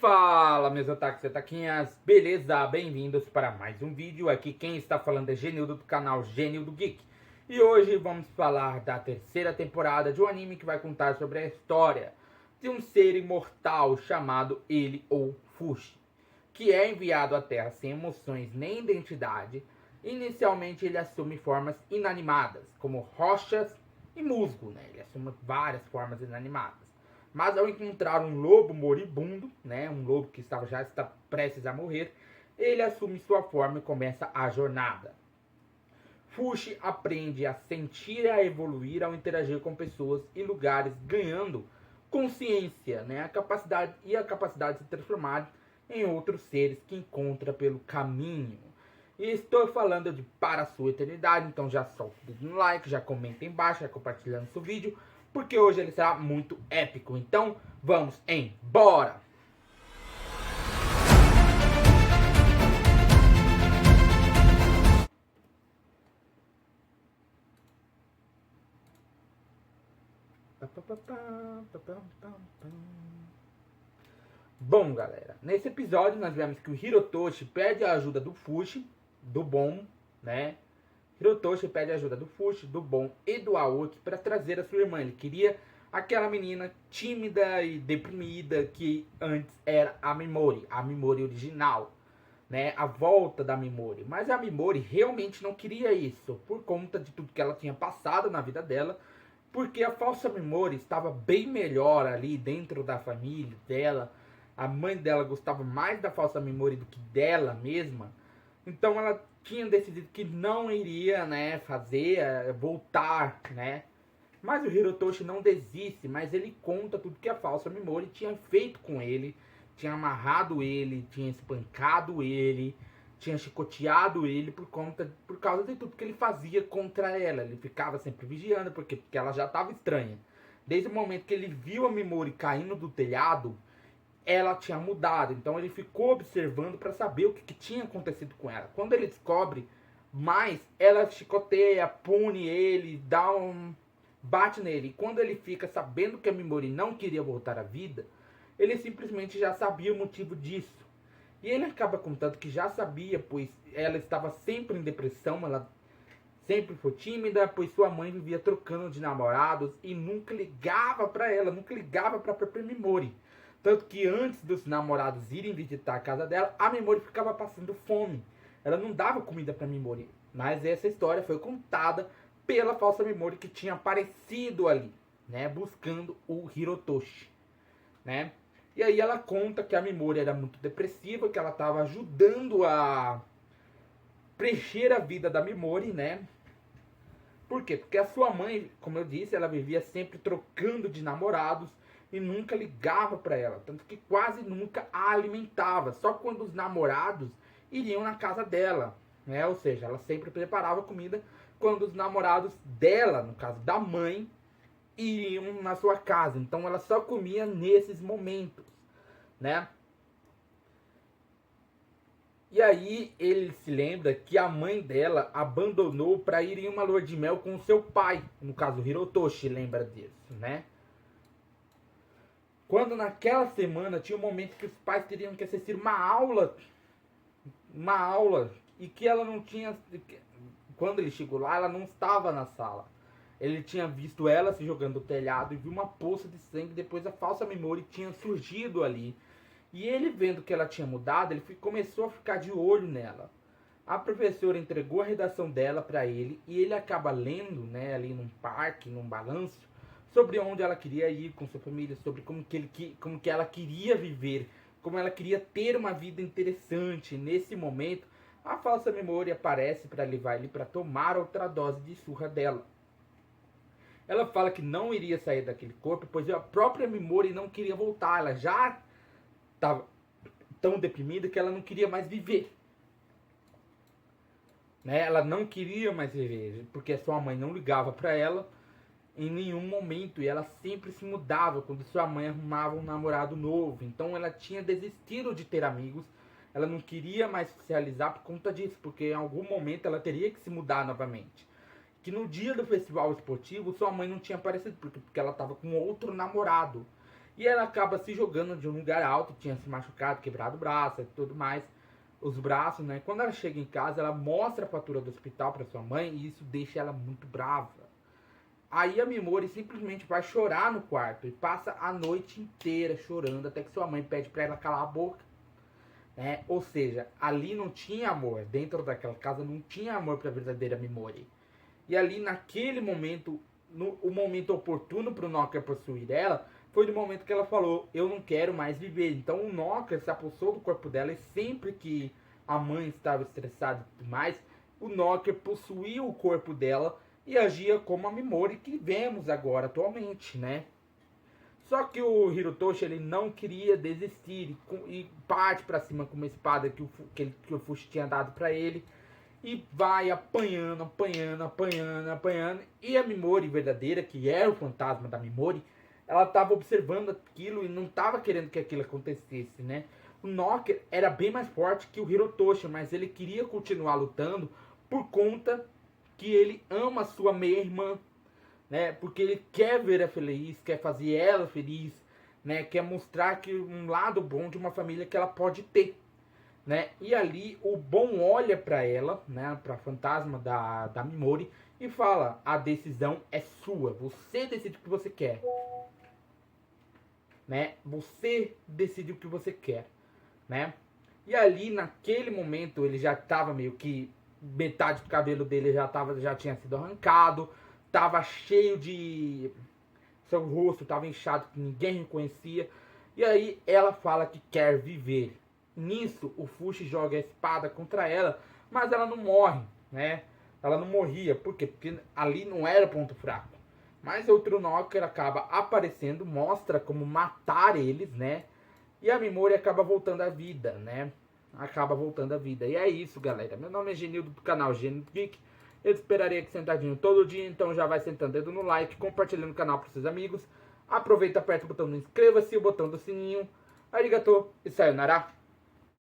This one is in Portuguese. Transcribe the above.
Fala, meus otakus e otaquinhas, beleza? Bem-vindos para mais um vídeo. Aqui quem está falando é Genildo do canal Genildo Geek. E hoje vamos falar da terceira temporada de um anime que vai contar sobre a história de um ser imortal chamado ele ou Fushi, que é enviado à Terra sem emoções nem identidade. Inicialmente ele assume formas inanimadas, como rochas e musgo, né? Ele assume várias formas inanimadas. Mas ao encontrar um lobo moribundo, né, um lobo que já está prestes a morrer, ele assume sua forma e começa a jornada. Fushi aprende a sentir e a evoluir ao interagir com pessoas e lugares, ganhando consciência, né, a capacidade de se transformar em outros seres que encontra pelo caminho. E estou falando de Para a Sua Eternidade, então já solta o dedo no like, já comenta embaixo, já compartilhando seu vídeo, porque hoje ele será muito épico. Então vamos embora! Bom, galera, nesse episódio nós vemos que o Hirotoshi pede a ajuda do Fushi, do Bon, né? Hirotoshi pede a ajuda do Fushi, do Bon e do Aoki para trazer a sua irmã. Ele queria aquela menina tímida e deprimida que antes era a Mimori original, né? A volta da Mimori. Mas a Mimori realmente não queria isso, por conta de tudo que ela tinha passado na vida dela, porque a falsa Mimori estava bem melhor ali dentro da família dela. A mãe dela gostava mais da falsa Mimori do que dela mesma. Então ela tinha decidido que não iria, né, voltar, né. Mas o Hirotoshi não desiste, mas ele conta tudo que a falsa Mimori tinha feito com ele. Tinha amarrado ele, tinha espancado ele, tinha chicoteado ele por causa de tudo que ele fazia contra ela. Ele ficava sempre vigiando, porque ela já estava estranha. Desde o momento que ele viu a Mimori caindo do telhado, ela tinha mudado. Então ele ficou observando para saber o que tinha acontecido com ela. Quando ele descobre mais, ela chicoteia, pune ele, bate nele. E quando ele fica sabendo que a Mimori não queria voltar à vida, ele simplesmente já sabia o motivo disso. E ele acaba contando que já sabia, pois ela estava sempre em depressão, ela sempre foi tímida, pois sua mãe vivia trocando de namorados e nunca ligava para ela, nunca ligava para a própria Mimori. Tanto que antes dos namorados irem visitar a casa dela, a Mimori ficava passando fome. Ela não dava comida para Mimori. Mas essa história foi contada pela falsa Mimori que tinha aparecido ali, né, buscando o Hirotoshi, né? E aí ela conta que a Mimori era muito depressiva, que ela estava ajudando a preencher a vida da Mimori, né? Por quê? Porque a sua mãe, como eu disse, ela vivia sempre trocando de namorados e nunca ligava para ela, tanto que quase nunca a alimentava, só quando os namorados iriam na casa dela, né? Ou seja, ela sempre preparava comida quando os namorados dela, no caso da mãe, iriam na sua casa. Então ela só comia nesses momentos, né? E aí ele se lembra que a mãe dela abandonou para ir em uma lua de mel com o seu pai, no caso Hirotoshi, lembra disso, né? Quando naquela semana tinha um momento que os pais teriam que assistir uma aula, e que ela não tinha, quando ele chegou lá, ela não estava na sala. Ele tinha visto ela se jogando do telhado e viu uma poça de sangue, depois a falsa Mimori tinha surgido ali. E ele, vendo que ela tinha mudado, ele começou a ficar de olho nela. A professora entregou a redação dela para ele e ele acaba lendo, né, ali num parque, num balanço, sobre onde ela queria ir com sua família, sobre como que ela queria viver, como ela queria ter uma vida interessante. Nesse momento, a falsa Mimori aparece para levar ele para tomar outra dose de surra dela. Ela fala que não iria sair daquele corpo, pois a própria Mimori não queria voltar. Ela já estava tão deprimida que ela não queria mais viver, né? Ela não queria mais viver, porque a sua mãe não ligava para ela em nenhum momento, e ela sempre se mudava quando sua mãe arrumava um namorado novo. Então ela tinha desistido de ter amigos, ela não queria mais socializar por conta disso, porque em algum momento ela teria que se mudar novamente. Que no dia do festival esportivo sua mãe não tinha aparecido, porque ela estava com outro namorado. E ela acaba se jogando de um lugar alto, tinha se machucado, quebrado o braço e tudo mais, os braços, né? Quando ela chega em casa, ela mostra a fatura do hospital para sua mãe e isso deixa ela muito brava. Aí a Mimori simplesmente vai chorar no quarto e passa a noite inteira chorando até que sua mãe pede para ela calar a boca. Né? Ou seja, ali não tinha amor, dentro daquela casa não tinha amor para a verdadeira Mimori. E ali naquele momento, o momento oportuno para o Knocker possuir ela, foi no momento que ela falou, eu não quero mais viver. Então o Knocker se apossou do corpo dela e sempre que a mãe estava estressada e tudo mais, o Knocker possuía o corpo dela e agia como a Mimori que vemos agora atualmente, né? Só que o Hirotoshi ele não queria desistir e parte para cima com uma espada que o Fushi tinha dado para ele e vai apanhando, apanhando, apanhando, apanhando. E a Mimori verdadeira, que era o fantasma da Mimori, ela estava observando aquilo e não estava querendo que aquilo acontecesse, né? O Knocker era bem mais forte que o Hirotoshi, mas ele queria continuar lutando por conta que ele ama a sua meia-irmã, né? Porque ele quer ver ela feliz, quer fazer ela feliz, né? Quer mostrar que um lado bom de uma família que ela pode ter, né? E ali o Bon olha para ela, né? Para fantasma da Mimori e fala: a decisão é sua, você decide o que você quer, né? Você decide o que você quer, né? E ali naquele momento ele já estava meio que metade do cabelo dele já tinha sido arrancado, tava cheio de seu rosto tava inchado que ninguém reconhecia. E aí ela fala que quer viver. Nisso o Fushi joga a espada contra ela, mas ela não morre, né? Ela não morria, por quê? Porque ali não era ponto fraco. Mas outro Knocker acaba aparecendo, mostra como matar eles, né? E a Mimori acaba voltando à vida, né? Acaba voltando à vida. E é isso, galera. Meu nome é Genildo do canal Genildo Geek. Eu esperaria aqui sentadinho todo dia, então já vai sentando dedo no like, compartilhando o canal para seus amigos. Aproveita, aperta o botão do inscreva-se e o botão do sininho. Arigatou e sayonara.